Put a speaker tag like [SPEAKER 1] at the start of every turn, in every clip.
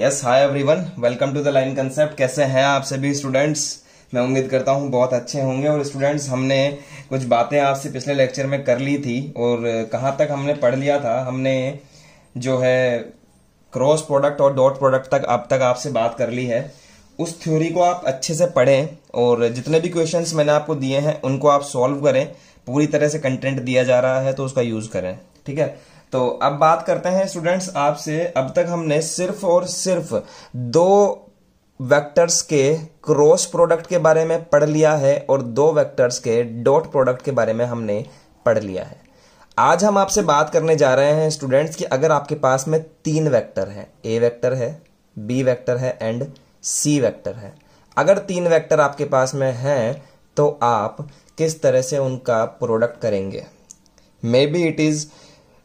[SPEAKER 1] Yes, hi everyone, welcome to the line concept. कैसे हैं आप सभी स्टूडेंट्स? मैं उम्मीद करता हूं बहुत अच्छे होंगे। और स्टूडेंट्स, हमने कुछ बातें आपसे पिछले लेक्चर में कर ली थी और कहां तक हमने पढ़ लिया था। हमने जो है क्रॉस प्रोडक्ट और डॉट प्रोडक्ट तक अब तक आपसे बात कर ली है। उस थ्योरी को आप अच्छे से पढ़ें और जितने भी क्वेश्चंस मैंने आपको दिए हैं उनको आप सॉल्व करें। पूरी तरह से कंटेंट दिया जा रहा है तो उसका यूज करें, ठीक है। तो अब बात करते हैं स्टूडेंट्स आपसे। अब तक हमने सिर्फ और सिर्फ दो वेक्टर्स के क्रॉस प्रोडक्ट के बारे में पढ़ लिया है और दो वेक्टर्स के डॉट प्रोडक्ट के बारे में हमने पढ़ लिया है। आज हम आपसे बात करने जा रहे हैं स्टूडेंट्स कि अगर आपके पास में तीन वेक्टर है, ए वेक्टर है, बी वेक्टर है एंड सी वेक्टर है। अगर तीन वेक्टर आपके पास में हैं तो आप किस तरह से उनका प्रोडक्ट करेंगे। Maybe it is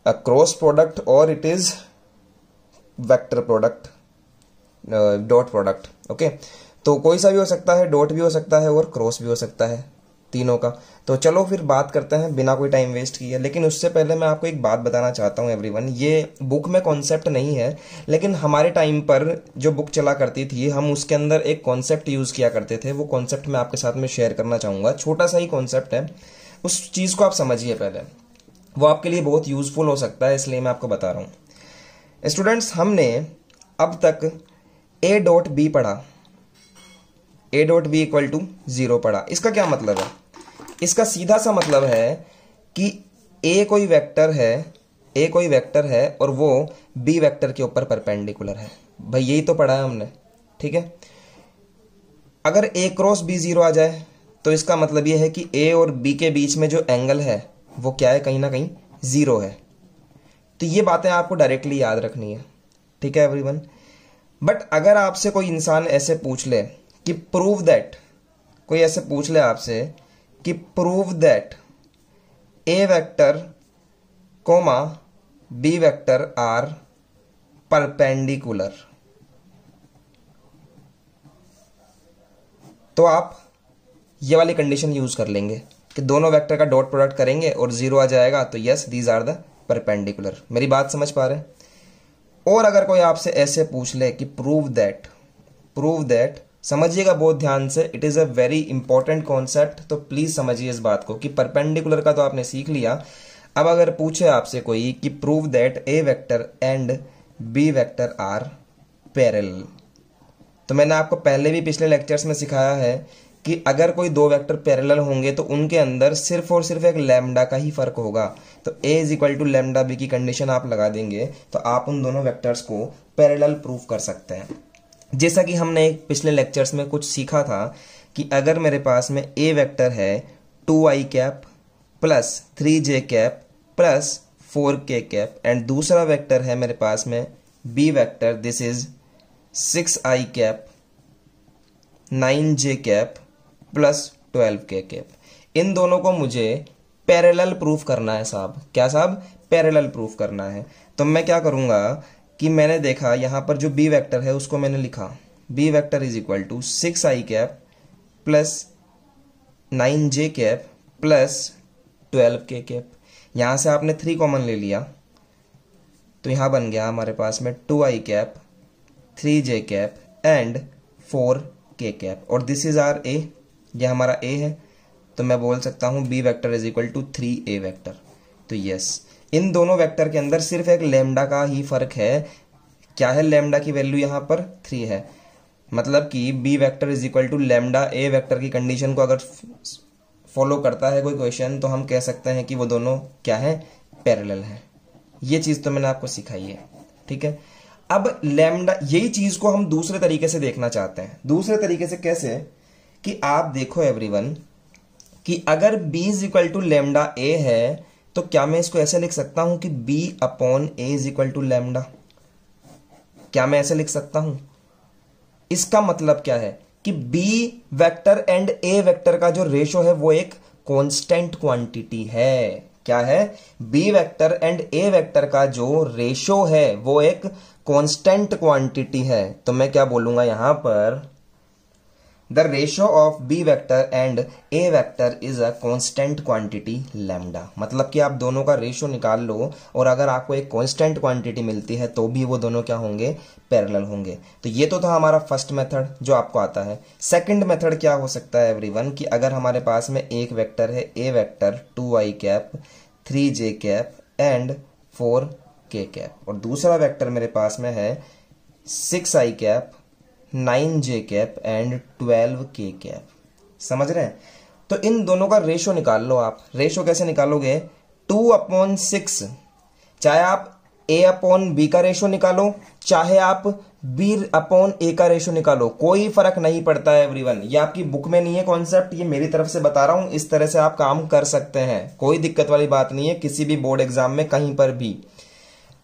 [SPEAKER 1] a cross product और it is vector product, dot product. Okay, तो कोई सा भी हो सकता है, डॉट भी हो सकता है और क्रॉस भी हो सकता है, तीनों का। तो चलो फिर बात करते हैं बिना कोई टाइम वेस्ट किए। लेकिन उससे पहले मैं आपको एक बात बताना चाहता हूं एवरीवन। ये बुक में कॉन्सेप्ट नहीं है, लेकिन हमारे टाइम पर जो बुक चला करती थी हम उसके अंदर एक कॉन्सेप्ट यूज किया करते थे। वो कॉन्सेप्ट मैं आपके साथ में शेयर करना चाहूंगा। छोटा सा ही कॉन्सेप्ट है, उस चीज को आप समझिए पहले, वो आपके लिए बहुत यूजफुल हो सकता है, इसलिए मैं आपको बता रहा हूं। स्टूडेंट्स, हमने अब तक ए डॉट बी पढ़ा, A dot B equal to 0 पढ़ा। इसका क्या मतलब है? इसका सीधा सा मतलब है कि ए कोई वेक्टर है, ए कोई वेक्टर है और वो बी वेक्टर के ऊपर परपेंडिकुलर है। भाई यही तो पढ़ा है हमने, ठीक है। अगर ए क्रॉस बी 0 आ जाए तो इसका मतलब ये है कि ए और बी के बीच में जो एंगल है वो क्या है, कहीं ना कहीं 0 है। तो ये बातें आपको डायरेक्टली याद रखनी है, ठीक है एवरीवन। बट अगर आपसे कोई इंसान ऐसे पूछ ले कि प्रूव दैट, कोई ऐसे पूछ ले आपसे कि prove that A vector comma B vector are perpendicular, तो आप ये वाली कंडीशन यूज कर लेंगे कि दोनों वेक्टर का डॉट प्रोडक्ट करेंगे और 0 आ जाएगा तो yes these are the perpendicular. मेरी बात समझ पा रहे हैं? और अगर कोई आपसे ऐसे पूछ ले कि प्रूव दैट, प्रूव दैट, समझिएगा बहुत ध्यान से, it is a very important concept, तो प्लीज समझिए इस बात को कि परपेंडिकुलर का तो आपने सीख लिया। अब अगर पूछे आपसे कोई कि prove that A vector and B vector are parallel, तो मैंने आपको पहले भी पिछले लेक्चर्स में सिखाया है कि अगर कोई दो वेक्टर पैरेलल होंगे तो उनके अंदर सिर्फ और सिर्फ एक लैम्डा का ही फर्क होगा। तो A is equal to lambda B की कंडीशन आप लगा देंगे तो आप उन दोनों वेक्टर्स को पैरेलल प्रूफ कर सकते हैं। जैसा कि हमने पिछले लेक्चर्स में कुछ सीखा था कि अगर मेरे पास में ए वेक्टर है 2i cap plus 3j cap plus 4k cap and दूसरा वेक्टर है मेरे पास में B vector, this is 6i cap 9j cap plus 12k cap, इन दोनों को मुझे पैरेलल प्रूफ करना है साहब। क्या साहब? पैरेलल प्रूफ करना है। तो मैं क्या करूंगा कि मैंने देखा यहां पर जो बी वेक्टर है उसको मैंने लिखा B vector is equal to 6i cap plus 9j cap plus 12k cap. यहां से आपने 3 कॉमन ले लिया तो यहां बन गया हमारे पास में 2i cap 3j cap and 4k cap और दिस इज आर ए, यह हमारा ए है। तो मैं बोल सकता हूं B vector is equal to 3a vector. तो यस, इन दोनों वेक्टर के अंदर सिर्फ एक लैम्डा का ही फर्क है। क्या है? लैम्डा की वैल्यू यहां पर 3 है। मतलब कि B vector is equal to lambda A vector की कंडीशन को अगर फॉलो करता है कोई क्वेश्चन तो हम कह सकते हैं कि वो दोनों क्या है, पैरेलल है। ये चीज तो मैंने आपको सिखाई है, ठीक है। अब लैम्डा, यही चीज को हम दूसरे तरीके से देखना चाहते हैं। दूसरे तरीके से कैसे? कि आप देखो एवरीवन कि अगर b is equal to lambda A है तो क्या मैं इसको ऐसे लिख सकता हूं कि b upon A is equal to lambda? क्या मैं ऐसे लिख सकता हूं? इसका मतलब क्या है कि b vector and a vector का जो रेशो है वो एक कांस्टेंट क्वांटिटी है। क्या है? b vector and a vector का जो रेशो है वो एक कांस्टेंट क्वांटिटी है। तो मैं क्या बोलूंगा यहां पर, the ratio of B vector and A vector is a constant quantity lambda. मतलब कि आप दोनों का रेशियो निकाल लो और अगर आपको एक कांस्टेंट क्वांटिटी मिलती है तो भी वो दोनों क्या होंगे, पैरेलल होंगे। तो ये तो था हमारा फर्स्ट मेथड जो आपको आता है। सेकंड मेथड क्या हो सकता है एवरीवन, कि अगर हमारे पास में एक वेक्टर है A vector 2i cap 3j cap and 4k cap, और दूसरा वेक्टर मेरे पास में है 6i cap 9j cap and 12k cap. समझ रहे हैं? तो इन दोनों का रेशो निकाल लो आप। रेशो कैसे निकालोगे, 2/6, चाहे आप a/b का रेशो निकालो, चाहे आप b/a का रेशो निकालो, कोई फर्क नहीं पड़ता है एवरीवन। ये आपकी बुक में नहीं है कॉन्सेप्ट, ये मेरी तरफ से बता रहा हूं। इस तरह से आप काम कर सकते हैं, कोई दिक्कत वाली बात नहीं है किसी भी बोर्ड एग्जाम में कहीं पर भी।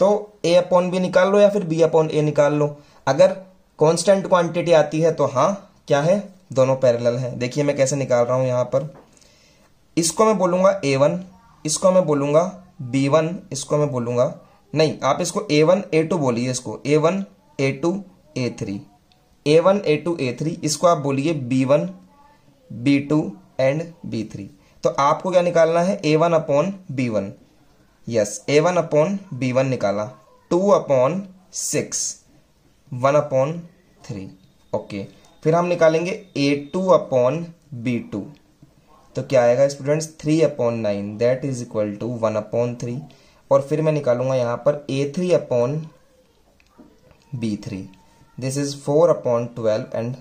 [SPEAKER 1] तो a/b निकाल लो या फिर b/a निकाल लो। अगर कांस्टेंट क्वांटिटी आती है तो हाँ क्या है, दोनों पैरेलल हैं। देखिए मैं कैसे निकाल रहा हूं यहां पर, इसको मैं बोलूंगा a1, इसको मैं बोलूंगा b1, इसको मैं बोलूंगा, नहीं आप इसको a1 a2 बोलिए, इसको a1 a2 a3, a1 a2 a3, इसको आप बोलिए b1 b2 एंड b3। तो आपको क्या निकालना है, a1/b1, यस a1/b1 निकाला, 2/6 1/3, ओके। फिर हम निकालेंगे a2/b2, तो क्या आएगा students, 3/9, that is equal to 1/3। और फिर मैं निकालूंगा यहां पर a3/b3, this is 4/12 and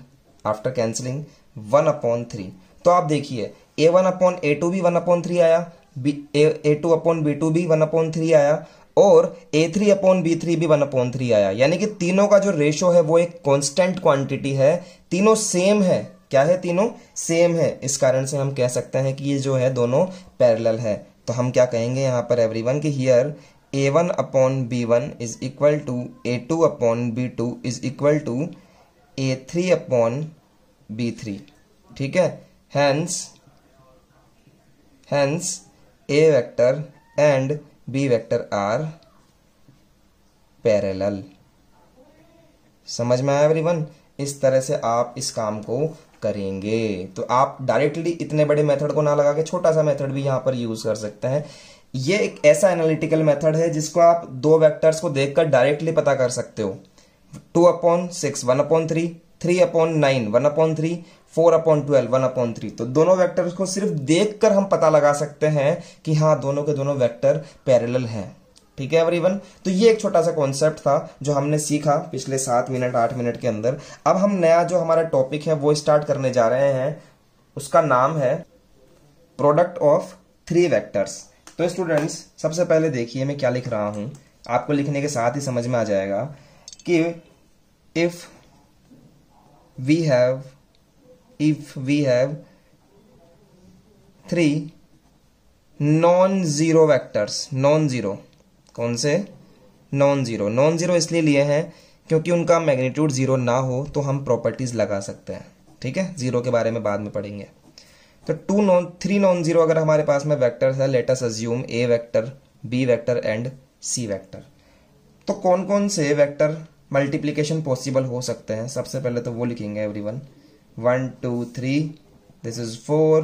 [SPEAKER 1] after cancelling 1/3। तो आप देखिए a1/a2 भी 1/3 आया, a2/b2 भी 1/3 आया और a3/b3 भी 1/3 आया। यानी कि तीनों का जो रेशो है वो एक कांस्टेंट क्वांटिटी है, तीनों सेम है। क्या है, तीनों सेम है। इस कारण से हम कह सकते हैं कि ये जो है दोनों पैरेलल है। तो हम क्या कहेंगे यहाँ पर एवरीवन कि here a1/b1 is equal to a2/b2 is equal to a3/b3। ठीक है, hence a vector and b vector are parallel. समझ में आया एवरीवन? इस तरह से आप इस काम को करेंगे। तो आप डायरेक्टली इतने बड़े मेथड को ना लगा के छोटा सा मेथड भी यहां पर यूज कर सकते हैं। ये एक ऐसा एनालिटिकल मेथड है जिसको आप दो वेक्टर्स को देखकर डायरेक्टली पता कर सकते हो। 2/6 1/3, 3/9 1/3, 4/12 1/3। तो दोनों वेक्टर्स को सिर्फ देखकर हम पता लगा सकते हैं कि हाँ दोनों के दोनों वेक्टर पैरेलल हैं। ठीक है एवरीवन? तो ये एक छोटा सा कॉन्सेप्ट था जो हमने सीखा पिछले 7 मिनट 8 मिनट के अंदर। अब हम नया जो हमारा टॉपिक है वो स्टार्ट करने जा रहे हैं, उसका नाम है प्रोडक्ट ऑफ 3 वेक्टर्स। तो स्टूडेंट्स सबसे पहले देखिए मैं क्या लिख रहा हूं, आपको लिखने के साथ ही समझ में आ जाएगा कि if we have 3 non zero vectors, non zero, कौन से, नॉन जीरो। नॉन जीरो इसलिए लिए हैं क्योंकि उनका मैग्नीट्यूड जीरो ना हो तो हम प्रॉपर्टीज लगा सकते हैं। ठीक है, जीरो के बारे में बाद में पढ़ेंगे। तो 3 नॉन जीरो अगर हमारे पास में वेक्टर्स है, let us assume A vector, B vector and C vector. तो कौन कौन से वेक्टर मल्टीप्लीकेशन पॉसिबल हो सकते हैं, सबसे पहले तो वो लिखेंगे एवरीवन। 1 2 3, this is 4।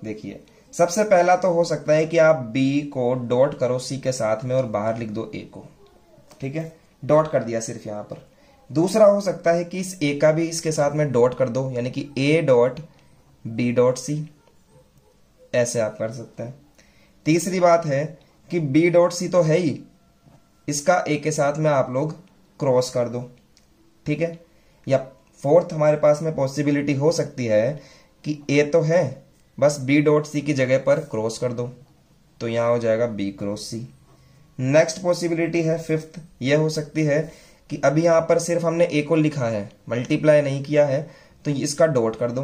[SPEAKER 1] देखिए सबसे पहला तो हो सकता है कि आप b को डॉट करो c के साथ में और बाहर लिख दो a को। ठीक है, डॉट कर दिया सिर्फ यहां पर। दूसरा हो सकता है कि इस a का भी इसके साथ में डॉट कर दो, यानी कि a dot b dot c, ऐसे आप कर सकते हैं। तीसरी बात है कि b डॉट c तो है ही, इसका a के साथ में आप लोग क्रॉस कर दो। ठीक है, या फोर्थ हमारे पास में पॉसिबिलिटी हो सकती है कि a तो है, बस b डॉट सी की जगह पर क्रॉस कर दो, तो यहां हो जाएगा b क्रॉस सी। नेक्स्ट पॉसिबिलिटी है फिफ्थ, यह हो सकती है कि अभी यहां पर सिर्फ हमने a को लिखा है, मल्टीप्लाई नहीं किया है, तो इसका डॉट कर दो,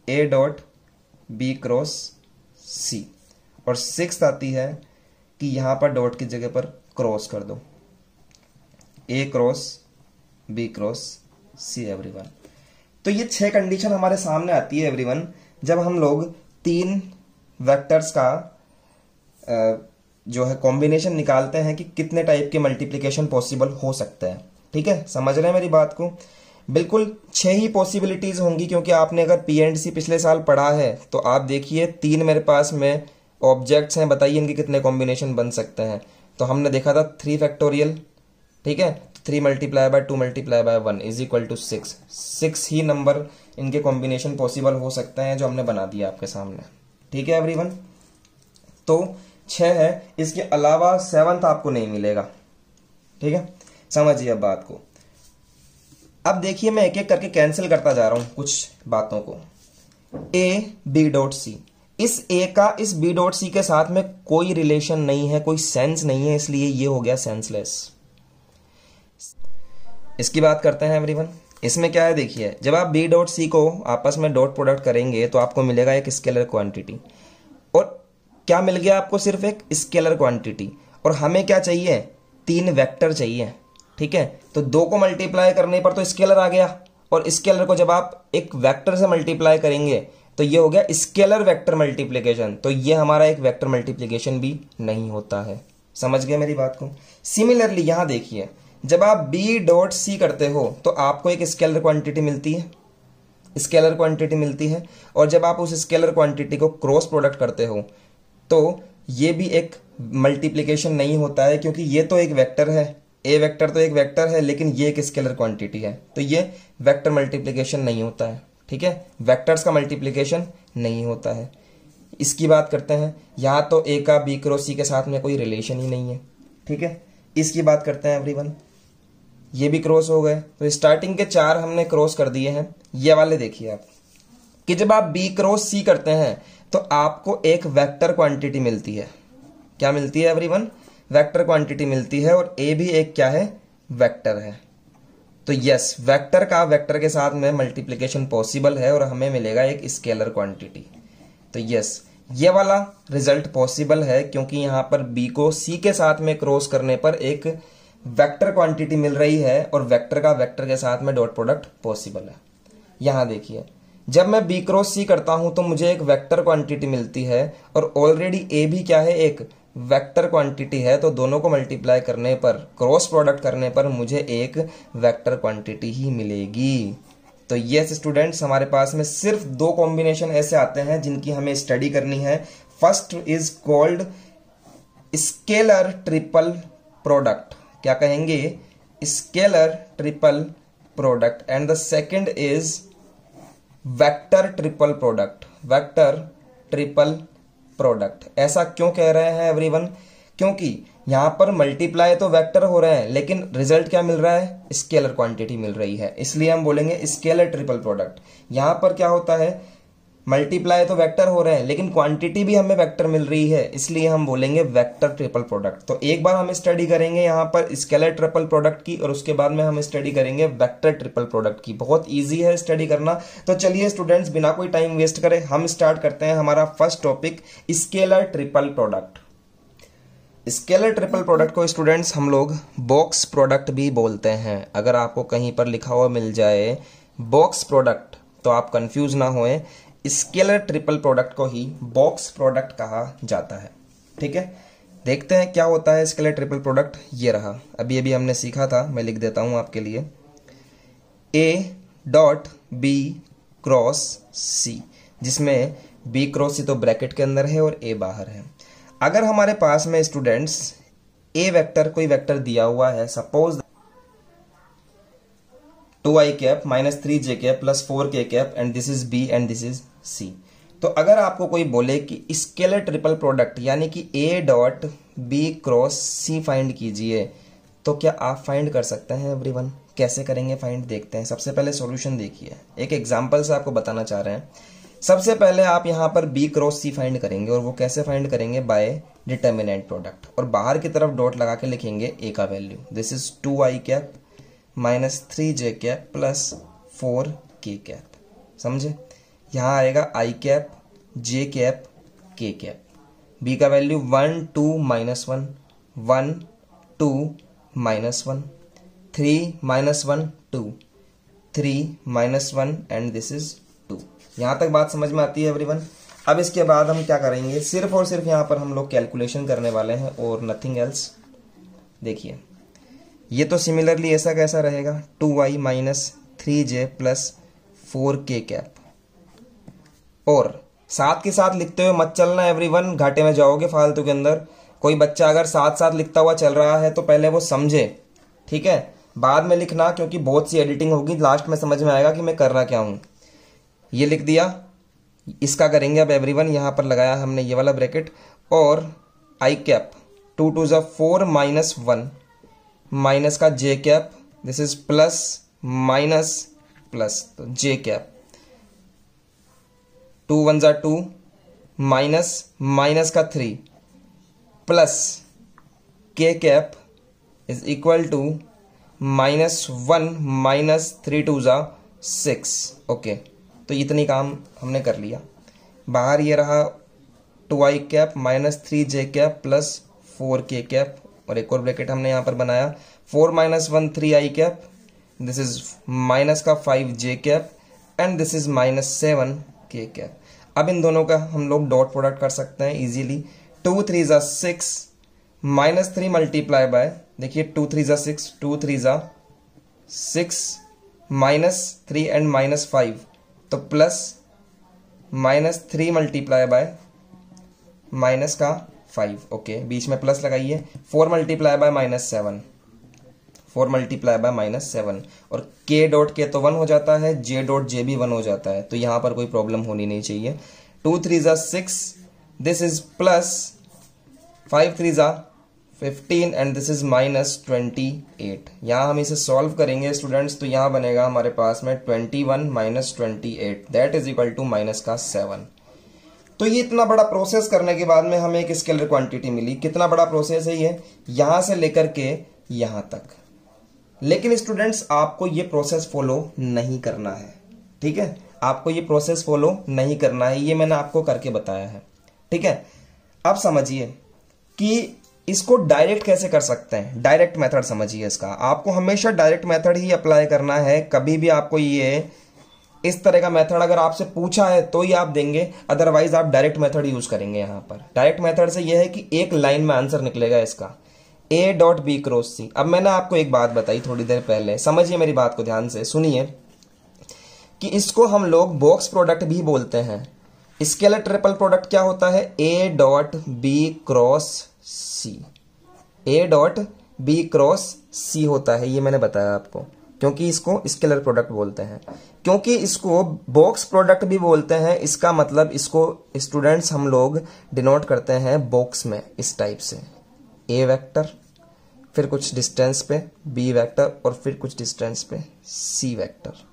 [SPEAKER 1] a डॉट b क्रॉस सी। और सिक्स्थ आती है कि यहां पर डॉट की जगह पर क्रॉस कर दो, a cross b cross see everyone. तो ये 6 कंडीशन हमारे सामने आती है एवरीवन जब हम लोग 3 वेक्टर्स का जो है कॉम्बिनेशन निकालते हैं कि कितने टाइप के मल्टीप्लिकेशन पॉसिबल हो सकते हैं। ठीक है, समझ रहे हैं मेरी बात को? बिल्कुल 6 ही पॉसिबिलिटीज होंगी, क्योंकि आपने अगर पी एंड सी पिछले साल पढ़ा है तो आप देखिए 3 मेरे पास में ऑब्जेक्ट्स हैं, बताइए इनके कितने कॉम्बिनेशन बन सकते हैं। तो हमने देखा था 3 फैक्टोरियल, ठीक है, 3 multiply by 2 multiply by 1 is equal to 6। 6 ही नंबर इनके कॉम्बिनेशन पॉसिबल हो सकते हैं जो हमने बना दिया आपके सामने, ठीक है एवरीवन। तो 6 है, इसके अलावा 7th आपको नहीं मिलेगा, ठीक है, समझिए अब बात को। अब देखिए मैं एक एक करके कैंसिल करता जा रहा हूं कुछ बातों को। ए बी डॉट सी, इस ए का इस बी डॉट सी के साथ में कोई रिलेशन नहीं है, कोई सेंस नहीं है, इसलिए ये हो गया सेंसलेस। इसकी बात करते हैं एवरीवन। इसमें क्या है देखिए, जब आप बी डॉट सी को आपस में डॉट प्रोडक्ट करेंगे तो आपको मिलेगा एक स्केलर क्वांटिटी, और क्या मिल गया आपको, सिर्फ एक स्केलर क्वांटिटी। और हमें क्या चाहिए, 3 वेक्टर चाहिए, ठीक है। तो 2 को मल्टीप्लाई करने पर तो स्केलर आ गया, और स्केलर को जब आप एक वेक्टर से मल्टीप्लाई करेंगे तो ये हो गया स्केलर वेक्टर मल्टीप्लिकेशन। तो ये हमारा एक वेक्टर मल्टीप्लिकेशन भी नहीं होता है, समझ गए मेरी बात को। सिमिलरली यहां देखिए, जब आप बी डॉट सी करते हो तो आपको एक स्केलर क्वांटिटी मिलती है, स्केलर क्वांटिटी मिलती है, और जब आप उस स्केलर क्वांटिटी को क्रॉस प्रोडक्ट करते हो तो ये भी एक मल्टीप्लिकेशन नहीं होता है, क्योंकि ये तो एक वेक्टर है, ए वेक्टर तो एक वेक्टर है, लेकिन ये एक स्केलर क्वांटिटी है, तो ये वेक्टर मल्टीप्लिकेशन नहीं होता है, ठीक है। वेक्टर्स का मल्टीप्लिकेशन नहीं होता है। इसकी बात करते हैं, यहां तो ए का बी क्रॉस सी के साथ में कोई रिलेशन ही नहीं है, ठीक है। इसकी बात करते हैं एवरीवन, ये भी क्रॉस हो गए, तो स्टार्टिंग के 4 हमने क्रॉस कर दिए हैं। ये वाले देखिए आप, कि जब आप बी क्रॉस सी करते हैं तो आपको एक वेक्टर क्वांटिटी मिलती है। क्या मिलती है एवरीवन, वेक्टर क्वांटिटी मिलती है, और ए भी एक क्या है, वेक्टर है। तो यस, वेक्टर का वेक्टर के साथ में मल्टीप्लिकेशन पॉसिबल है, और हमें मिलेगा एक स्केलर क्वांटिटी। तो यस, ये वाला रिजल्ट पॉसिबल है, क्योंकि यहां पर बी को सी के साथ में क्रॉस करने पर एक वेक्टर क्वांटिटी मिल रही है, और वेक्टर का वेक्टर के साथ में डॉट प्रोडक्ट पॉसिबल है। यहां देखिए, जब मैं बी क्रॉस सी करता हूं तो मुझे एक वेक्टर क्वांटिटी मिलती है, और ऑलरेडी ए भी क्या है, एक वेक्टर क्वांटिटी है, तो दोनों को मल्टीप्लाई करने पर, क्रॉस प्रोडक्ट करने पर मुझे एक वेक्टर क्वांटिटी ही मिलेगी। तो यस स्टूडेंट्स, हमारे पास में सिर्फ 2 कॉम्बिनेशन ऐसे आते हैं जिनकी हमें स्टडी करनी है। First is called scalar triple product, क्या कहेंगे, scalar triple product, and the second is vector triple product, vector triple product. ऐसा क्यों कह रहे हैं एवरीवन, क्योंकि यहां पर मल्टीप्लाई तो वेक्टर हो रहे हैं, लेकिन रिजल्ट क्या मिल रहा है, स्केलर क्वांटिटी मिल रही है, इसलिए हम बोलेंगे स्केलर ट्रिपल प्रोडक्ट। यहां पर क्या होता है, मल्टीप्लाई तो वेक्टर हो रहे हैं, लेकिन क्वांटिटी भी हमें वेक्टर मिल रही है, इसलिए हम बोलेंगे वेक्टर ट्रिपल प्रोडक्ट। तो एक बार हम स्टडी करेंगे यहाँ पर स्केलर ट्रिपल प्रोडक्ट की, और उसके बाद में हम स्टडी करेंगे वेक्टर ट्रिपल प्रोडक्ट की। बहुत इजी है स्टडी करना। तो चलिए स्टूडेंट्स, बिना कोई टाइम वेस्ट करे हम स्टार्ट करते हैं हमारा first topic, scalar triple product. Scalar triple product को स्टूडेंट्स हम लोग बॉक्स प्रोडक्ट भी बोलते हैं। अगर आपको कहीं पर लिखा हुआ मिल जाए बॉक्स प्रोडक्ट तो आप कंफ्यूज ना होए, स्केलर ट्रिपल प्रोडक्ट को ही बॉक्स प्रोडक्ट कहा जाता है, ठीक है। देखते हैं क्या होता है स्केलर ट्रिपल प्रोडक्ट। ये रहा, अभी अभी हमने सीखा था, मैं लिख देता हूं आपके लिए, ए डॉट बी क्रॉस सी, जिसमें बी क्रॉस सी तो ब्रैकेट के अंदर है और ए बाहर है। अगर हमारे पास में स्टूडेंट्स ए वेक्टर, कोई वेक्टर दिया हुआ है, suppose 2i cap minus 3j cap plus 4k cap, and this is B and this is C. तो अगर आपको कोई बोले कि स्केलर ट्रिपल प्रोडक्ट यानी कि A dot B cross C find कीजिए, तो क्या आप फाइंड कर सकते हैं एवरीवन? कैसे करेंगे फाइंड, देखते हैं। सबसे पहले सॉल्यूशन देखिए, एक एग्जांपल से आपको बताना चाह रहे हैं। सबसे पहले आप यहां पर बी क्रॉस सी फाइंड करेंगे, और वो कैसे फाइंड करेंगे, बाय डिटर्मिनेंट प्रोडक्ट, और बाहर की तरफ डॉट लगा के लिखेंगे ए का value, this is 2i cap minus 3j cap plus 4k cap, समझे। यहां आएगा i cap, j cap, k cap. b का value 1 2 minus 1 1 2 minus 1 3 minus 1 2 3 minus 1 and this is 2। यहां तक बात समझ में आती है एवरीवन। अब इसके बाद हम क्या करेंगे, सिर्फ और सिर्फ यहां पर हम लोग कैलकुलेशन करने वाले हैं और नथिंग एल्स। देखिए ये तो सिमिलरली ऐसा कैसा रहेगा, 2i minus 3j plus 4k cap. और साथ के साथ लिखते हुए मत चलना एवरीवन, घाटे में जाओगे फालतू के अंदर। कोई बच्चा अगर साथ साथ लिखता हुआ चल रहा है तो पहले वो समझे, ठीक है, बाद में लिखना, क्योंकि बहुत सी एडिटिंग होगी, लास्ट में समझ में आएगा कि मैं कर रहा क्या हूं। ये लिख दिया, इसका करेंगे अब एवरीवन। यहां पर लगाया हमने ये वाला ब्रैकेट, और आई कैप 2 2 ज़ा 4 माइनस 1 माइनस का J cap, this is plus minus plus, तो जे कैप 2 1 ज़ा 2 माइनस माइनस का 3 plus K cap is equal to -1 minus 3 2 ज़ा 6। ओके, तो इतनी काम हमने कर लिया। बाहर ये रहा 2i cap minus 3j cap plus 4k cap, और एक और ब्रैकेट हमने यहां पर बनाया 4 minus 1 3i cap, this is minus का 5j cap, and this is -7k cap. अब इन दोनों का हम लोग डॉट प्रोडक्ट कर सकते हैं इजीली। 2 3 ज़ा 6 माइनस 3 मल्टीप्लाई बाय, देखिए 2 3 ज़ा 6 2 3 ज़ा 6 माइनस 3 एंड माइनस 5, तो प्लस -3 मल्टीप्लाई बाय माइनस का 5। ओके, बीच में प्लस लगाइए। 4 मल्टीप्लाई बाय -7, 4 मल्टीप्लाई बाय -7, और k डॉट के तो 1 हो जाता है, j डॉट जे भी 1 हो जाता है, तो यहां पर कोई प्रॉब्लम होनी नहीं चाहिए। 2 3 ज़ा 6, दिस इज प्लस 5 3 ज़ा 15 एंड दिस इज -28। यहां हम इसे सॉल्व करेंगे स्टूडेंट्स, तो यहां बनेगा हमारे पास में 21 minus 28, that is equal to minus का 7। तो ये इतना बड़ा प्रोसेस करने के बाद में हमें एक स्केलर क्वांटिटी मिली। कितना बड़ा प्रोसेस है ये, यहां से लेकर के यहां तक। लेकिन स्टूडेंट्स आपको ये प्रोसेस फॉलो नहीं करना है, ठीक है, आपको ये प्रोसेस फॉलो नहीं करना है, ये मैंने आपको करके बताया है, ठीक है। अब समझिए कि इसको डायरेक्ट कैसे कर सकते हैं, डायरेक्ट मेथड समझिए इसका। आपको हमेशा डायरेक्ट मेथड ही अप्लाई करना है। कभी भी आपको ये इस तरह का मेथड अगर आपसे पूछा है तो ही आप देंगे, अदरवाइज आप डायरेक्ट मेथड यूज करेंगे। यहां पर डायरेक्ट मेथड से यह है कि एक लाइन में आंसर निकलेगा इसका, a डॉट बी क्रॉस सी। अब मैंने आपको एक बात बताई थोड़ी देर पहले, समझिए मेरी बात को ध्यान से सुनिए, कि इसको हम लोग बॉक्स प्रोडक्ट भी बोलते हैं। स्केलर ट्रिपल प्रोडक्ट क्या होता है, a dot B cross C, a dot B cross C होता है, ये मैंने बताया आपको, क्योंकि इसको स्केलर प्रोडक्ट बोलते हैं। क्योंकि इसको बॉक्स प्रोडक्ट भी बोलते हैं, इसका मतलब इसको स्टूडेंट्स हम लोग डिनोट करते हैं बॉक्स में इस टाइप से, a वेक्टर, फिर कुछ डिस्टेंस पे b वेक्टर, और फिर कुछ डिस्टेंस पे c वेक्टर।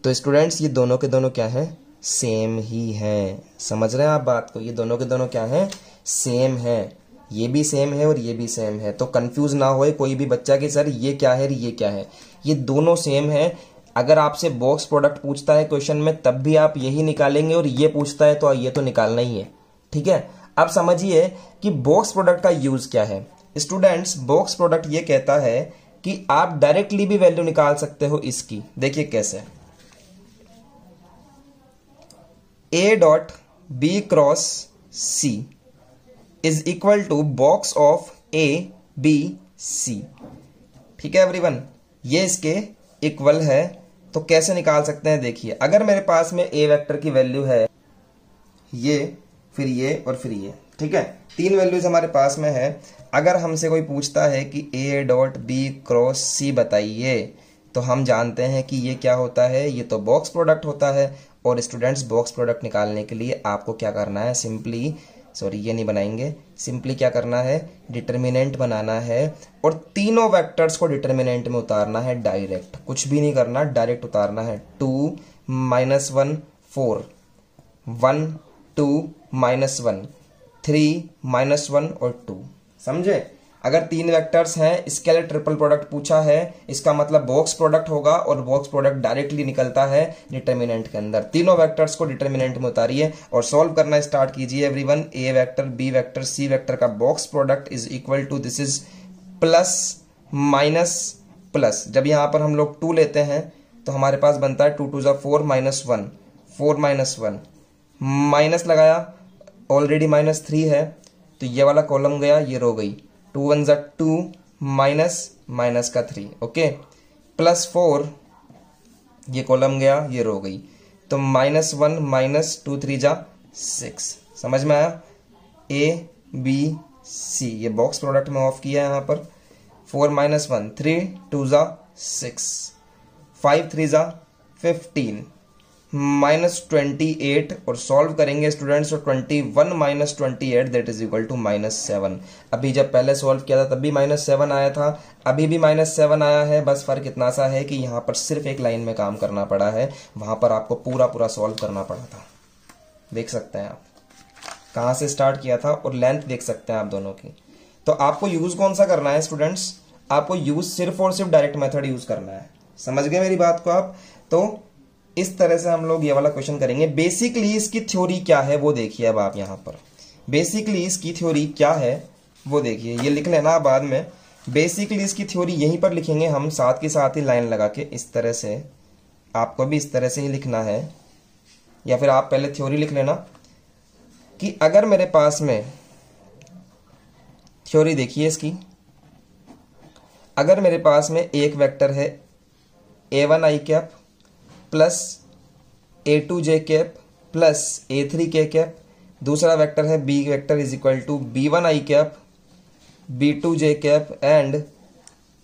[SPEAKER 1] तो स्टूडेंट्स ये दोनों के दोनों क्या है, सेम ही हैं। समझ रहे हैं आप बात को, ये दोनों के दोनों क्या हैं, सेम है। ये भी सेम है और ये भी सेम है, तो कंफ्यूज ना होए कोई भी बच्चा कि सर ये क्या है ये क्या है, ये दोनों सेम है। अगर आपसे बॉक्स प्रोडक्ट पूछता है क्वेश्चन में तब भी आप यही निकालेंगे, और ये पूछता है तो ये तो निकालना ही है, ठीक है। अब समझिए कि बॉक्स प्रोडक्ट का यूज क्या है। स्टूडेंट्स बॉक्स प्रोडक्ट ये कहता है कि आप डायरेक्टली भी वैल्यू निकाल सकते हो इसकी। देखिए कैसे, a dot B cross C is equal to box of a b c, ठीक है एवरीवन, ये इसके इक्वल है। तो कैसे निकाल सकते हैं, देखिए अगर मेरे पास में a वेक्टर की वैल्यू है ये, फिर ये और फिर ये, ठीक है, तीन वैल्यूज हमारे पास में है। अगर हमसे कोई पूछता है कि a डॉट बी क्रॉस सी बताइए, तो हम जानते हैं कि ये क्या होता है, ये तो बॉक्स प्रोडक्ट होता है। और स्टूडेंट्स बॉक्स प्रोडक्ट निकालने के लिए आपको क्या करना है, सिंपली, सॉरी ये नहीं बनाएंगे, सिंपली क्या करना है, डिटर्मिनेंट बनाना है, और तीनों वेक्टर्स को डिटर्मिनेंट में उतारना है डायरेक्ट, कुछ भी नहीं करना, डायरेक्ट उतारना है। 2 -1 4, 1 2 -1 3 -1 और 2, समझे। अगर तीन वेक्टर्स हैं, स्केलर ट्रिपल प्रोडक्ट पूछा है, इसका मतलब बॉक्स प्रोडक्ट होगा, और बॉक्स प्रोडक्ट डायरेक्टली निकलता है डिटर्मिनेंट के अंदर। तीनों वेक्टर्स को डिटर्मिनेंट में उतारिए और सॉल्व करना स्टार्ट कीजिए everyone. A vector, B vector, C vector का box product is equal to, this is plus minus plus. जब यहां पर हम लोग 2 लेते हैं तो हमारे पास बनता है 2 2 ज़ा 4 -1, 4 -1, माइनस लगाया, ऑलरेडी -3 है, तो ये वाला कॉलम गया, ये रो गई, 2 1 ज़ा 2 माइनस का 3, ओके, प्लस 4 ये कॉलम गया, ये रो गई, तो -1 -2 3 जा 6। समझ में आया? ए बी सी, ये बॉक्स प्रोडक्ट में ऑफ किया है यहाँ पर। 4 - 1 3 2 जा 6, 5 3 जा 15, -28 और सॉल्व करेंगे स्टूडेंट्स, तो 21 - 28 दैट इज इक्वल टू -7। अभी जब पहले सॉल्व किया था तब भी -7 आया था, अभी भी -7 आया है। बस फर्क इतना सा है कि यहाँ पर सिर्फ एक लाइन में काम करना पड़ा है, वहां पर आपको पूरा पूरा सॉल्व करना पड़ा था। देख सकते हैं आप कहाँ से स्टार्ट किया था और लेंथ देख सकते हैं आप दोनों की। तो आपको यूज कौन सा करना है स्टूडेंट्स? आपको यूज सिर्फ और सिर्फ डायरेक्ट मेथड यूज करना है। समझ गए मेरी बात को आप? तो इस तरह से हम लोग ये वाला क्वेश्चन करेंगे। बेसिकली इसकी थ्योरी क्या है वो देखिए। अब आप यहाँ पर बेसिकली इसकी थ्योरी क्या है वो देखिए, ये लिख लेना बाद में। बेसिकली इसकी थ्योरी यहीं पर लिखेंगे हम, साथ के साथ ही लाइन लगा के। इस तरह से आपको भी इस तरह से ही लिखना है, या फिर आप पहले थ्योरी लिख लेना कि अगर मेरे पास में थ्योरी देखिए इसकी, अगर मेरे पास में एक वेक्टर है a1 i cap plus a2 j cap plus a3 k cap, दूसरा वेक्टर है b vector is equal to b1 i cap b2 j cap and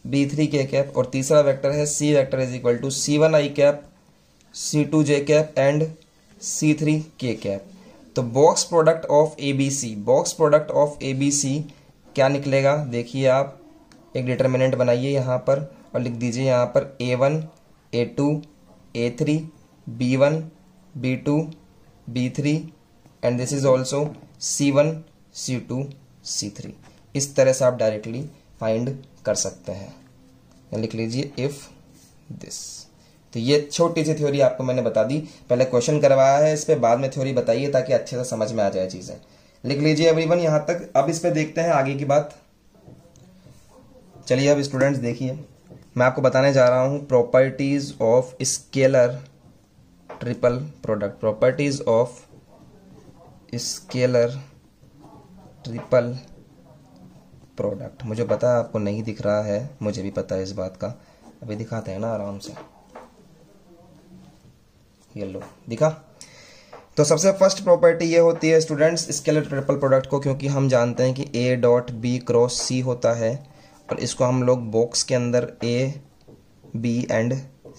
[SPEAKER 1] b3 k cap, और तीसरा वेक्टर है c vector is equal to c1 i cap c2 j cap and c3 k cap. तो box product of ABC, box product of ABC क्या निकलेगा? देखिए आप एक determinant बनाइए यहाँ पर और लिख दीजिए यहाँ पर A1 A2 A3 B1 B2 B3 and this is also C1 C2 C3। इस तरह से आप डायरेक्टली फाइंड कर सकते हैं। लिख लीजिए इफ दिस। तो ये छोटी सी थ्योरी आपको मैंने बता दी, पहले क्वेश्चन करवाया है इस पे, बाद में थ्योरी बताइए ताकि अच्छे से समझ में आ जाए चीजें। लिख लीजिए एवरीवन यहाँ तक। अब इस पे देखते हैं आगे की बात। चलिए अब स्टूडेंट्स देखिए, मैं आपको बताने जा रहा हूं properties of scalar triple product. Properties of scalar triple product. मुझे पता है आपको नहीं दिख रहा है, मुझे भी पता है इस बात का। अभी दिखाते हैं ना आराम से, ये लो दिखा। तो सबसे फर्स्ट प्रॉपर्टी ये होती है स्टूडेंट्स स्केलर ट्रिपल प्रोडक्ट को, क्योंकि हम जानते हैं कि A dot B cross C होता है और इसको हम लोग बॉक्स के अंदर A B एंड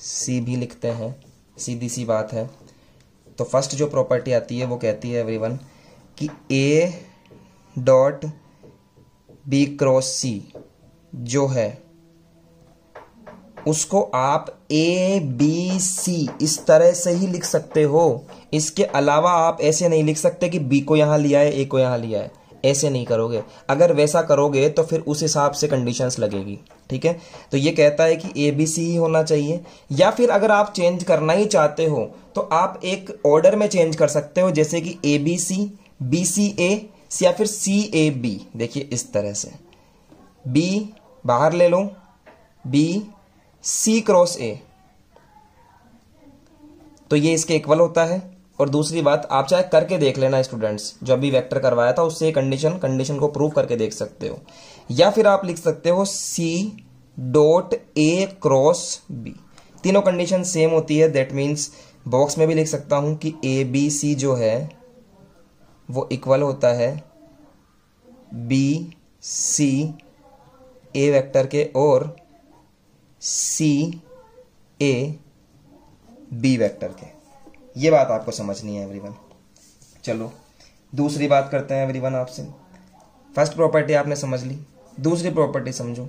[SPEAKER 1] C भी लिखते हैं, सीधी सी बात है। तो फर्स्ट जो प्रॉपर्टी आती है वो कहती है एवरीवन कि A dot B cross C जो है उसको आप ABC इस तरह से ही लिख सकते हो। इसके अलावा आप ऐसे नहीं लिख सकते कि B को यहां लिया है A को यहां लिया है, ऐसे नहीं करोगे। अगर वैसा करोगे तो फिर उस हिसाब से कंडीशंस लगेगी, ठीक है। तो ये कहता है कि ABC ही होना चाहिए, या फिर अगर आप चेंज करना ही चाहते हो तो आप एक ऑर्डर में चेंज कर सकते हो, जैसे कि ABC BCA या फिर CAB। देखिए इस तरह से B बाहर ले लो, B C क्रॉस A, तो ये इसके इक्वल होता है। और दूसरी बात आप चाहे करके देख लेना स्टूडेंट्स, जो अभी वेक्टर करवाया था उससे कंडीशन को प्रूव करके देख सकते हो। या फिर आप लिख सकते हो C dot A cross B, तीनों कंडीशन सेम होती है। दैट मीन्स बॉक्स में भी लिख सकता हूं कि ABC जो है वो इक्वल होता है BC A वेक्टर के और CA B वेक्टर के। ये बात आपको समझनी है एवरीवन। चलो दूसरी बात करते हैं एवरीवन आपसे। फर्स्ट प्रॉपर्टी आपने समझ ली, दूसरी प्रॉपर्टी समझो।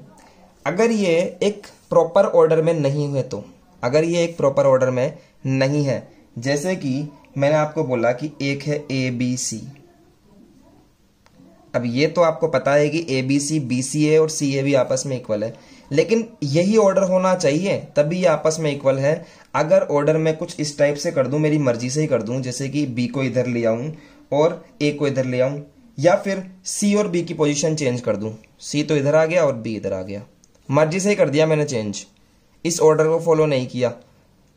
[SPEAKER 1] अगर ये एक प्रॉपर ऑर्डर में नहीं है तो, अगर ये एक प्रॉपर ऑर्डर में नहीं है, जैसे कि मैंने आपको बोला कि एक है ABC। अब ये तो आपको पता है कि ABC BCA और CA भी आपस में इक्वल है, लेकिन यही ऑर्डर होना चाहिए तभी ये आपस में इक्वल है। अगर ऑर्डर में कुछ इस टाइप से कर दूं, मेरी मर्जी से ही कर दूं, जैसे कि B को इधर ले आऊं और A को इधर ले आऊं, या फिर C और B की पोजीशन चेंज कर दूं, C तो इधर आ गया और B इधर आ गया, मर्जी से ही कर दिया मैंने चेंज, इस ऑर्डर को फॉलो नहीं किया,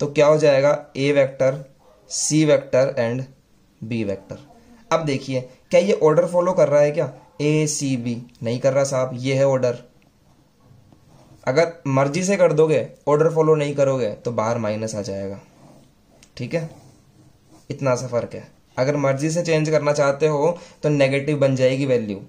[SPEAKER 1] तो क्या हो जाएगा A vector C vector and B vector. अब देखिए क्या ये ऑर्डर फॉलो कर रहा है क्या? A C B नहीं कर रहा साहब, ये है ऑर्डर। अगर मर्जी से कर दोगे, ऑर्डर फॉलो नहीं करोगे तो बाहर माइनस आ जाएगा। ठीक है, इतना सा फर्क है। अगर मर्जी से चेंज करना चाहते हो तो नेगेटिव बन जाएगी वैल्यू।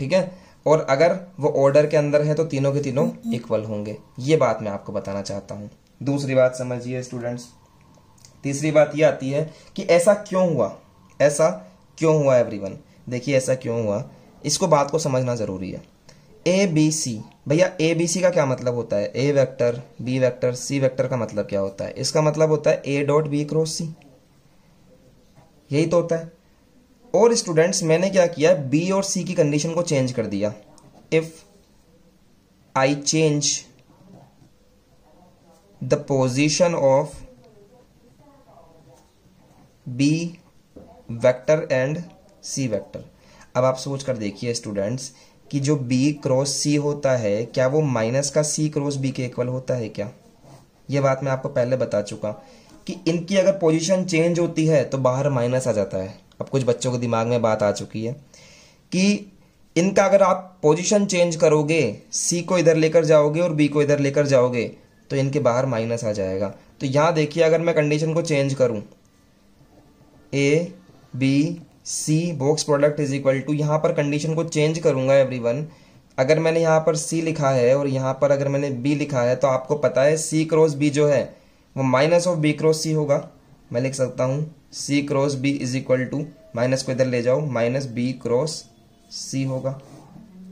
[SPEAKER 1] ठीक है, और अगर वो ऑर्डर के अंदर है तो तीनों के तीनों इक्वल होंगे। ये बात मैं आपको बताना चाहता हूं। दूसरी बात समझिए स्टूडेंट्स। तीसरी बात ये आती है कि ऐसा क्यों हुआ, ऐसा क्यों हुआ एवरीवन। देखिए ऐसा क्यों हुआ, इसको बात को समझना जरूरी है। ए बी सी, भैया ए बी सी का क्या मतलब होता है? A vector, B vector, C vector का मतलब क्या होता है? इसका मतलब होता है ए डॉट बी क्रॉस सी, यही तो होता है। और स्टूडेंट्स मैंने क्या किया, बी और सी की कंडीशन को चेंज कर दिया। If I change the position of B vector and C vector. अब आप सोच कर देखिए स्टूडेंट्स कि जो बी क्रॉस सी होता है, क्या वो माइनस का सी क्रॉस बी के इक्वल होता है क्या? ये बात मैं आपको पहले बता चुका कि इनकी अगर पोजीशन चेंज होती है तो बाहर माइनस आ जाता है। अब कुछ बच्चों के दिमाग में बात आ चुकी है कि इनका अगर आप पोजीशन चेंज करोगे, सी को इधर लेकर जाओगे और बी को इधर लेकर जाओगे तो इनके बाहर माइनस आ जाएगा। तो यहां देखिए अगर मैं कंडीशन को चेंज करूं, A B C box product is equal to, यहां पर कंडीशन को चेंज करूंगा एवरीवन। अगर मैंने यहां पर सी लिखा है और यहां पर अगर मैंने बी लिखा है तो आपको पता है सी क्रॉस बी जो है वो minus of B cross C होगा। मैं लिख सकता हूं C cross B is equal to, minus को इधर ले जाओ, माइनस बी क्रॉस सी होगा।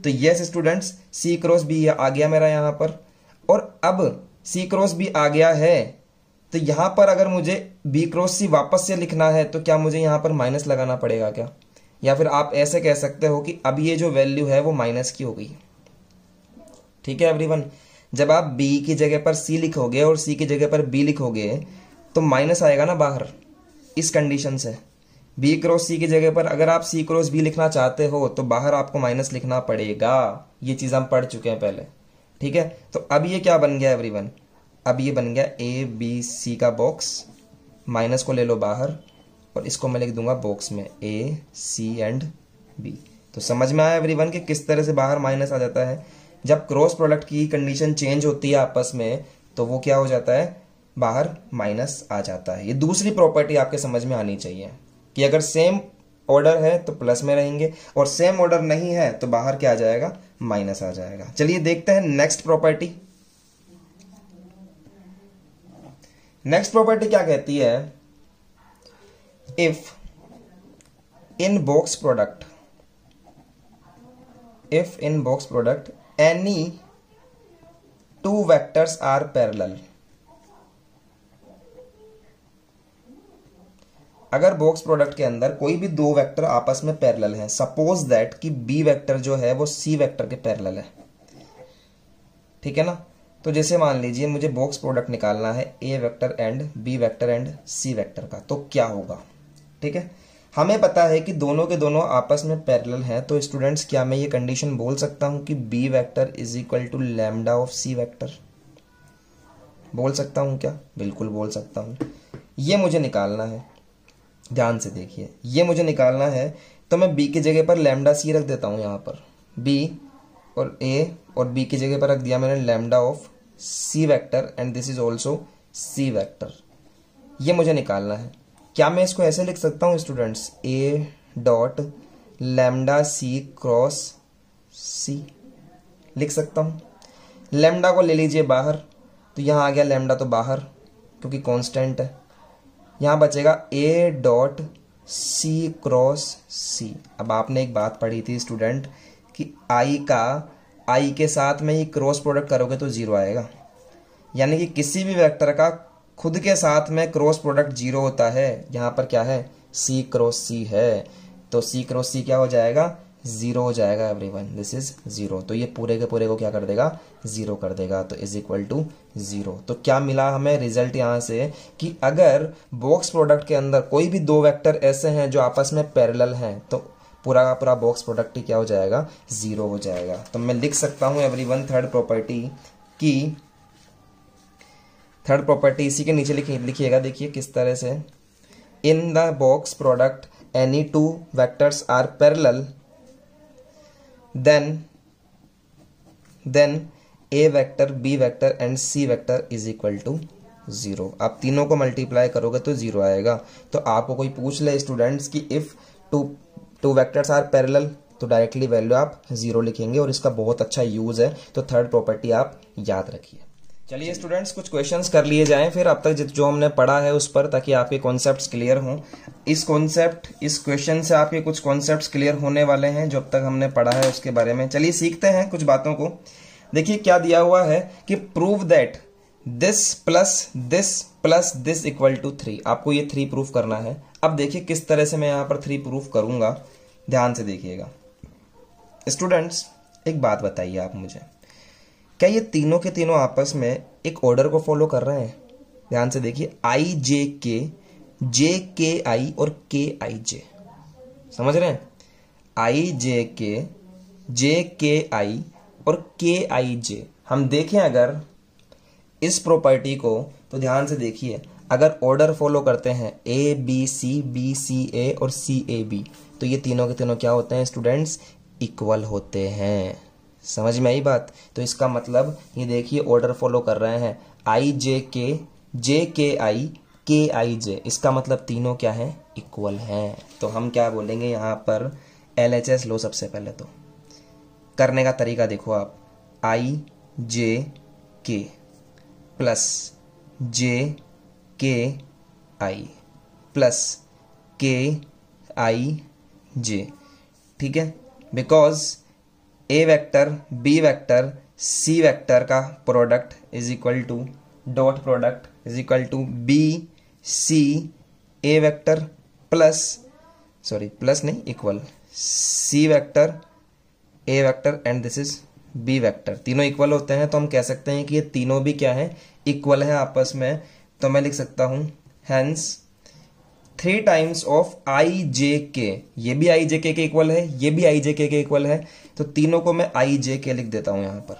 [SPEAKER 1] तो यस स्टूडेंट्स, सी क्रॉस बी आ गया मेरा यहां पर। और अब सी क्रॉस बी आ गया है तो यहां पर अगर मुझे बी क्रॉस सी वापस से लिखना है तो क्या मुझे यहां पर माइनस लगाना पड़ेगा क्या? या फिर आप ऐसे कह सकते हो कि अब ये जो वैल्यू है वो माइनस की हो गई। ठीक है एवरीवन, जब आप बी की जगह पर सी लिखोगे और सी की जगह पर बी लिखोगे तो माइनस आएगा ना बाहर। इस कंडीशन से बी क्रॉस सी की जगह पर अगर आप सी क्रॉस बी लिखना चाहते हो तो बाहर आपको माइनस लिखना पड़ेगा। ये चीज हम पढ़ चुके हैं पहले। ठीक है, तो अब ये क्या बन गया एवरीवन, अब ये बन गया ए बी सी का बॉक्स, माइनस को ले लो बाहर और इसको मैं लिख दूंगा बॉक्स में ए सी एंड बी। तो समझ में आया एवरीवन कि किस तरह से बाहर माइनस आ जाता है। जब क्रॉस प्रोडक्ट की कंडीशन चेंज होती है आपस में तो वो क्या हो जाता है, बाहर माइनस आ जाता है। ये दूसरी प्रॉपर्टी आपके समझ में आनी चाहिए कि अगर सेम ऑर्डर है तो प्लस में रहेंगे और सेम ऑर्डर नहीं है तो बाहर क्या आ जाएगा, माइनस आ जाएगा। चलिए देखते हैं नेक्स्ट प्रॉपर्टी। नेक्स्ट प्रॉपर्टी क्या कहती है, if in box product any two vectors are parallel. अगर बॉक्स प्रोडक्ट के अंदर कोई भी दो वेक्टर आपस में पैरेलल हैं, सपोज दैट कि बी वेक्टर जो है वो सी वेक्टर के पैरेलल है। ठीक है ना, तो जैसे मान लीजिए मुझे बॉक्स प्रोडक्ट निकालना है A vector and B vector and C vector का, तो क्या होगा। ठीक है, हमें पता है कि दोनों के दोनों आपस में पैरेलल हैं। तो स्टूडेंट्स क्या मैं ये कंडीशन बोल सकता हूं कि B vector is equal to lambda of C vector? बोल सकता हूं क्या? बिल्कुल बोल सकता हूं। ये मुझे निकालना है, ध्यान से देखिए, ये मुझे निकालना है तो मैं बी की जगह पर लैम्डा सी रख देता हूं। यहां पर बी और ए और बी की जगह पर रख दिया मैंने lambda of C vector and this is also C vector. ये मुझे निकालना है। क्या मैं इसको ऐसे लिख सकता हूं students, A dot lambda C cross C लिख सकता हूं। लैम्डा को ले लीजिए बाहर, तो यहां आ गया लैम्डा तो बाहर क्योंकि कांस्टेंट है। यहां बचेगा ए डॉट सी क्रॉस सी। अब आपने एक बात पढ़ी थी स्टूडेंट कि आई के साथ में ही क्रॉस प्रोडक्ट करोगे तो जीरो आएगा, यानी कि किसी भी वेक्टर का खुद के साथ में क्रॉस प्रोडक्ट जीरो होता है। यहां पर क्या है, सी क्रॉस सी है, तो सी क्रॉस सी क्या हो जाएगा, जीरो हो जाएगा एवरीवन, दिस इज जीरो। तो ये पूरे के पूरे को क्या कर देगा, जीरो कर देगा, तो इज इक्वल टू जीरो। तो क्या मिला हमें रिजल्ट यहां से कि अगर बॉक्स प्रोडक्ट के अंदर कोई भी दो वेक्टर ऐसे हैं जो आपस में पैरेलल हैं तो पूरा का पूरा बॉक्स प्रोडक्ट ही क्या हो जाएगा, जीरो हो जाएगा। तो मैं लिख सकता हूं एवरीवन थर्ड प्रॉपर्टी इसी के नीचे लिखिएगा। देखिए किस तरह से, in the box product any two vectors are parallel then A vector, B vector and C vector is equal to 0। आप तीनों को मल्टीप्लाई करोगे तो 0 आएगा। तो आपको कोई पूछ ले स्टूडेंट्स कि if two vectors are parallel, तो डायरेक्टली वैल्यू आप 0 लिखेंगे और इसका बहुत अच्छा यूज है। तो थर्ड प्रॉपर्टी आप याद रखिए। चलिए स्टूडेंट्स कुछ क्वेश्चंस कर लिए जाएं फिर अब तक जो हमने पढ़ा है उस पर, ताकि आपके कॉन्सेप्ट्स क्लियर हों। इस क्वेश्चन से आपके कुछ कॉन्सेप्ट्स क्लियर होने वाले हैं जो अब तक हमने पढ़ा है उसके बारे में। चलिए सीखते हैं कुछ बातों को। देखिए क्या दिया हुआ है कि prove that this plus this equal to 3। आपको ये 3 प्रूफ करना है। अब देखिए किस तरह से मैं यहां पर 3 प्रूफ करूंगा, ध्यान से देखिएगा। स्टूडेंट्स एक बात बताइए आप मुझे, क्या ये तीनों के तीनों आपस में एक ऑर्डर को फॉलो कर रहे हैं? ध्यान से देखिए, आई जे के आई और के आई जे, समझ रहे हैं? आई जे के आई और के आई जे। हम देखें अगर इस प्रॉपर्टी को तो ध्यान से देखिए, अगर ऑर्डर फॉलो करते हैं ए बी सी ए और सी ए बी, तो ये तीनों के तीनों क्या होते हैं स्टूडेंट्स? इक्वल होते हैं। समझ में आई बात? तो इसका मतलब ये देखिए ऑर्डर फॉलो कर रहे हैं आई जे के आई के आई जे, इसका मतलब तीनों क्या है? इक्वल हैं। तो हम क्या बोलेंगे यहाँ पर? LHS लो। सबसे पहले तो करने का तरीका देखो आप, आई जे के प्लस जे के आई प्लस के आई जे, ठीक है? Because A vector B vector C vector का product is equal to dot product is equal to B C A vector plus नहीं equal C vector A vector and this is B vector. तीनों equal होते हैं तो हम कह सकते हैं कि ये तीनों भी क्या है? इक्वल है आपस में। तो मैं लिख सकता हूं हेंस 3 टाइम्स ऑफ आई जे के, ये भी आई जे के इक्वल है, ये भी आई जे के इक्वल है, तो तीनों को मैं आई जे के लिख देता हूं यहां पर,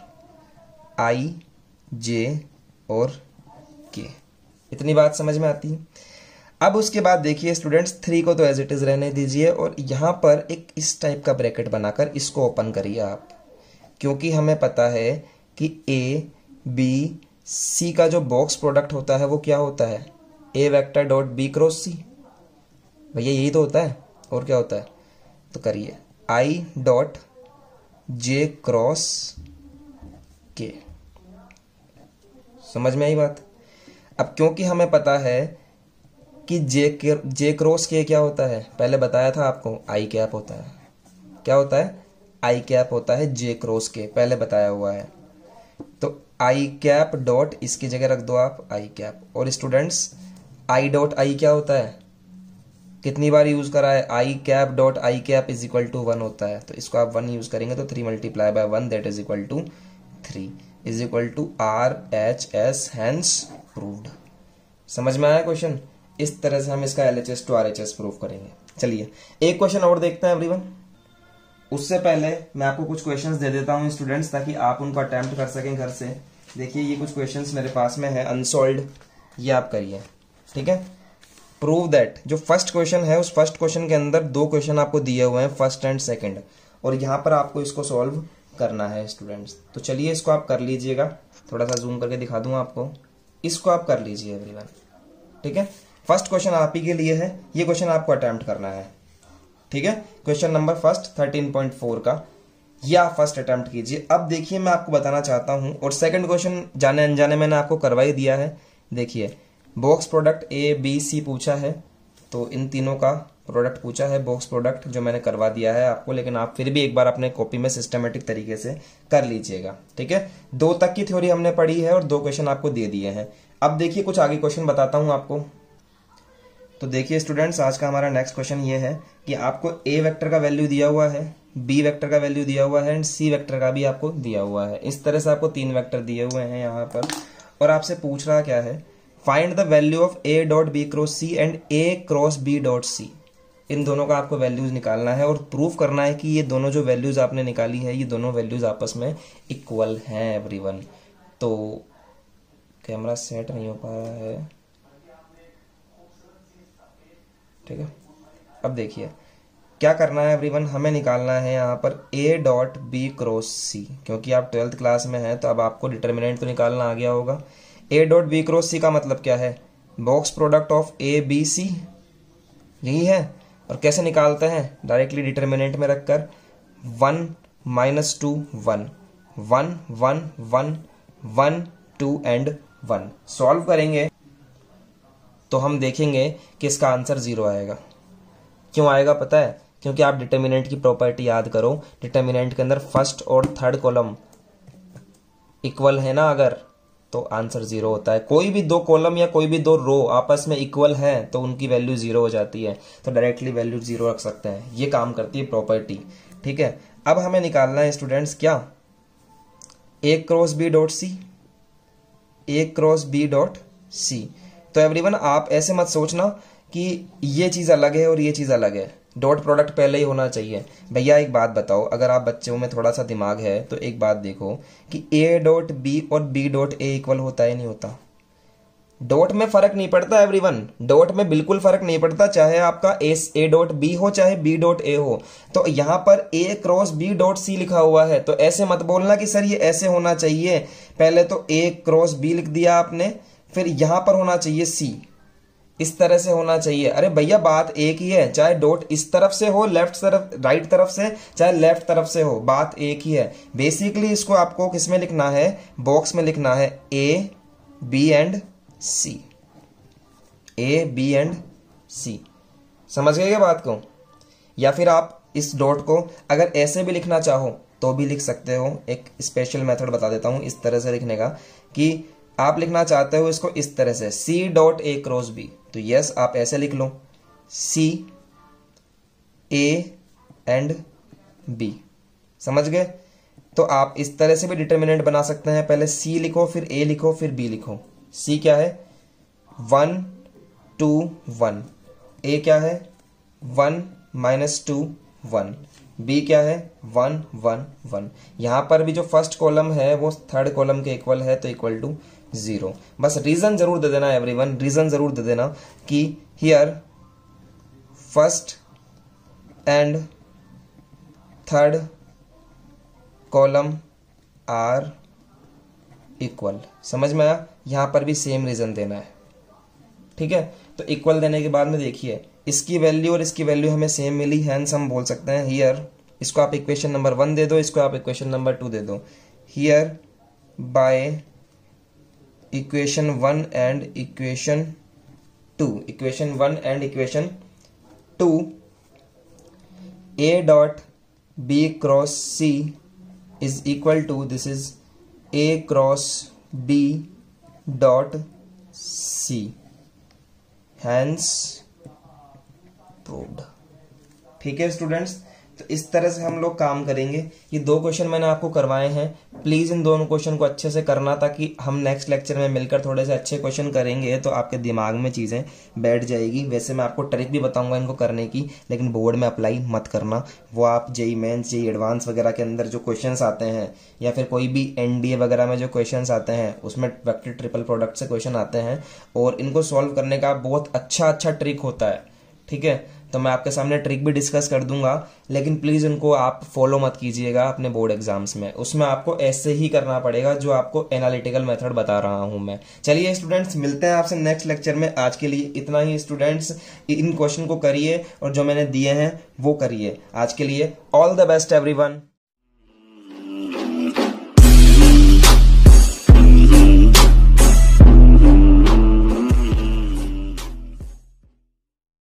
[SPEAKER 1] आई जे और के। इतनी बात समझ में आती है? अब उसके बाद देखिए स्टूडेंट्स 3 को तो एज इट इज रहने दीजिए और यहां पर एक इस टाइप का ब्रैकेट बनाकर इसको ओपन करिए आप, क्योंकि हमें पता है कि ए बी सी का जो बॉक्स प्रोडक्ट होता है वो क्या होता है? A vector dot B cross सी। भैया यही तो होता है, और क्या होता है? तो करिए आई डॉट जे क्रॉस के। समझ में आई बात? अब क्योंकि हमें पता है कि जे क्रॉस के क्या होता है, पहले बताया था आपको, आई कैप होता है। क्या होता है? आई कैप होता है जे क्रॉस के, पहले बताया हुआ है। तो आई कैप डॉट इसकी जगह रख दो आप आई कैप। और स्टूडेंट्स आई डॉट आई क्या होता है? कितनी बार यूज करा है? I cap dot I cap is equal to 1 होता है। तो इसको आप 1 यूज करेंगे तो 3 multiply by 1 that is equal to 3 is equal to RHS hence proved. समझ में आया क्वेश्चन? इस तरह से हम इसका LHS टू RHS प्रूव करेंगे। चलिए एक क्वेश्चन और देखते हैं एवरीवन। उससे पहले मैं आपको कुछ क्वेश्चंस दे देता हूं स्टूडेंट्स, ताकि आप उनको अटेम्प्ट कर सकें घर से। देखिए ये कुछ क्वेश्चंस मेरे पास में है अनसॉल्व्ड, ये आप करिए, ठीक है? प्रूव दैट, जो फर्स्ट क्वेश्चन है उस फर्स्ट क्वेश्चन के अंदर 2 क्वेश्चन आपको दिए हुए हैं, फर्स्ट एंड सेकंड, और यहां पर आपको इसको सॉल्व करना है स्टूडेंट्स। तो चलिए इसको आप कर लीजिएगा, थोड़ा सा जूम करके दिखा दूंगा आपको, इसको आप कर लीजिए एवरीवन, ठीक है? फर्स्ट क्वेश्चन आप ही के लिए है, ये क्वेश्चन आपको अटेम्प्ट करना है, ठीक है? क्वेश्चन नंबर फर्स्ट 13.4 का ये आप फर्स्ट अटेम्प्ट कीजिए। अब देखिए मैं आपको बताना चाहता हूं, और सेकंड क्वेश्चन जाने अनजाने मैंने आपको करवा ही दिया है। देखिए box product A B C पूछा है, तो इन तीनों का प्रोडक्ट पूछा है, बॉक्स प्रोडक्ट, जो मैंने करवा दिया है आपको, लेकिन आप फिर भी एक बार अपने कॉपी में सिस्टमेटिक तरीके से कर लीजिएगा, ठीक है? 2 तक की थ्योरी हमने पढ़ी है और 2 क्वेश्चन आपको दे दिए हैं। अब देखिए कुछ आगे क्वेश्चन बताता हूं आपको। तो देखिए स्टूडेंट्स आज का हमारा नेक्स्ट क्वेश्चन ये है कि आपको ए वेक्टर का वैल्यू दिया हुआ है, बी वेक्टर का वैल्यू दिया हुआ है एंड सी वेक्टर का भी आपको दिया हुआ है। इस तरह से आपको 3 वेक्टर दिए हुए हैं यहाँ पर, और आपसे पूछ रहा क्या है? Find the value of A dot B cross C and A cross B dot C. इन दोनों का आपको वैल्यूज निकालना है और प्रूफ करना है कि ये दोनों जो वैल्यूज आपने निकाली है ये दोनों वैल्यूज आपस में इक्वल हैं एवरीवन। तो कैमरा सेट नहीं हो पा रहा है, ठीक है? अब देखिए क्या करना है एवरीवन, हमें निकालना है यहाँ पर ए डॉट बी क्रॉस सी। क्योंकि आप 12th क्लास में हैं तो अब आपको डिटर्मिनेंट तो निकालना आ गया होगा। A dot B cross C का मतलब क्या है, box product of A B C, यही है। और कैसे निकालते हैं, डायरेक्टली डिटर्मिनेंट में रखकर 1 - 2 1 1 1 1 1 2 एंड 1 सॉल्व करेंगे तो हम देखेंगे कि इसका आंसर 0 आएगा। क्यों आएगा पता है, क्योंकि आप डिटर्मिनेंट की प्रॉपर्टी याद करो, डिटर्मिनेंट के अंदर फर्स्ट और थर्ड कॉलम इक्वल है ना अगर, तो आंसर 0 होता है। कोई भी दो कॉलम या कोई भी दो रो आपस में इक्वल है तो उनकी वैल्यू 0 हो जाती है, तो डायरेक्टली वैल्यू 0 रख सकते हैं। ये काम करती है प्रॉपर्टी, ठीक है। अब हमें निकालना है स्टूडेंट्स क्या, ए क्रॉस बी डॉट सी, ए क्रॉस बी डॉट सी। तो एवरीवन आप ऐसे मत सोचना कि ये चीज अलग है और ये चीज अलग है, डॉट प्रोडक्ट पहले ही होना चाहिए। भैया एक बात बताओ, अगर आप बच्चों में थोड़ा सा दिमाग है तो एक बात देखो कि ए डॉट बी और बी डॉट ए इक्वल होता है नहीं होता। डॉट में फर्क नहीं पड़ता एवरीवन, डॉट में बिल्कुल फर्क नहीं पड़ता, चाहे आपका ए डॉट बी हो चाहे बी डॉट ए हो। तो यहां पर ए क्रॉस बी डॉट सी लिखा हुआ है, तो ऐसे मत बोलना कि सर ये ऐसे होना चाहिए। पहले तो ए क्रॉस बी लिख दिया आपने, फिर यहां पर होना चाहिए सी, इस तरह से होना चाहिए। अरे भैया बात एक ही है, चाहे डॉट इस तरफ से हो लेफ्ट तरफ राइट तरफ से, चाहे लेफ्ट तरफ से हो, बात एक ही है। बेसिकली इसको आपको किस में लिखना है, बॉक्स में लिखना है A B and C, A B and C. समझ गए क्या बात को। या फिर आप इस डॉट को अगर ऐसे भी लिखना चाहो तो भी लिख सकते हो। एक स्पेशल मेथड बता देता हूं इस तरह से लिखने का, कि आप लिखना चाहते हो इसको इस तरह से, C dot A cross B, तो यस आप ऐसे लिख लो, सी ए एंड बी। समझ गए। तो आप इस तरह से भी डिटर्मिनेंट बना सकते हैं, पहले सी लिखो फिर ए लिखो फिर बी लिखो। सी क्या है 1 2 1, ए क्या है 1 - 2 1, बी क्या है 1 1 1। यहां पर भी जो फर्स्ट कॉलम है वो थर्ड कॉलम के इक्वल है, तो इक्वल टू 0। बस रीजन जरूर दे देना एवरीवन, रीजन जरूर दे देना कि here first and third column are equal. समझ में आया। यहां पर भी सेम रीजन देना है, ठीक है। तो इक्वल देने के बाद में देखिए इसकी वैल्यू और इसकी वैल्यू हमें सेम मिली, हैंस हम बोल सकते हैं हियर, इसको आप इक्वेशन नंबर 1 दे दो, इसको आप इक्वेशन नंबर 2 दे दो। Here by equation 1 and equation 2, equation 1 and equation 2, A dot B cross C is equal to, this is A cross B dot C, hence proved. ठीक है स्टूडेंट्स, तो इस तरह से हम लोग काम करेंगे। ये 2 क्वेश्चन मैंने आपको करवाए हैं, प्लीज इन दोनों क्वेश्चन को अच्छे से करना, ताकि हम नेक्स्ट लेक्चर में मिलकर थोड़े से अच्छे क्वेश्चन करेंगे तो आपके दिमाग में चीजें बैठ जाएगी। वैसे मैं आपको ट्रिक भी बताऊंगा इनको करने की, लेकिन बोर्ड में अप्लाई मत करना। वो आप जेई मेंस जेई एडवांस वगैरह के अंदर जो क्वेश्चन आते हैं, या फिर कोई भी एनडीए वगैरह में जो क्वेश्चन आते हैं उसमें वेक्टर ट्रिपल प्रोडक्ट से क्वेश्चन आते हैं, और इनको सॉल्व करने का बहुत अच्छा ट्रिक होता है, ठीक है। तो मैं आपके सामने ट्रिक भी डिस्कस कर दूंगा, लेकिन प्लीज उनको आप फॉलो मत कीजिएगा अपने बोर्ड एग्जाम्स में। उसमें आपको ऐसे ही करना पड़ेगा जो आपको एनालिटिकल मेथड बता रहा हूं मैं। चलिए स्टूडेंट्स, मिलते हैं आपसे नेक्स्ट लेक्चर में। आज के लिए इतना ही स्टूडेंट्स, इन क्वेश्चन को करिए और जो मैंने दिए हैं वो करिए। आज के लिए ऑल द बेस्ट एवरीवन।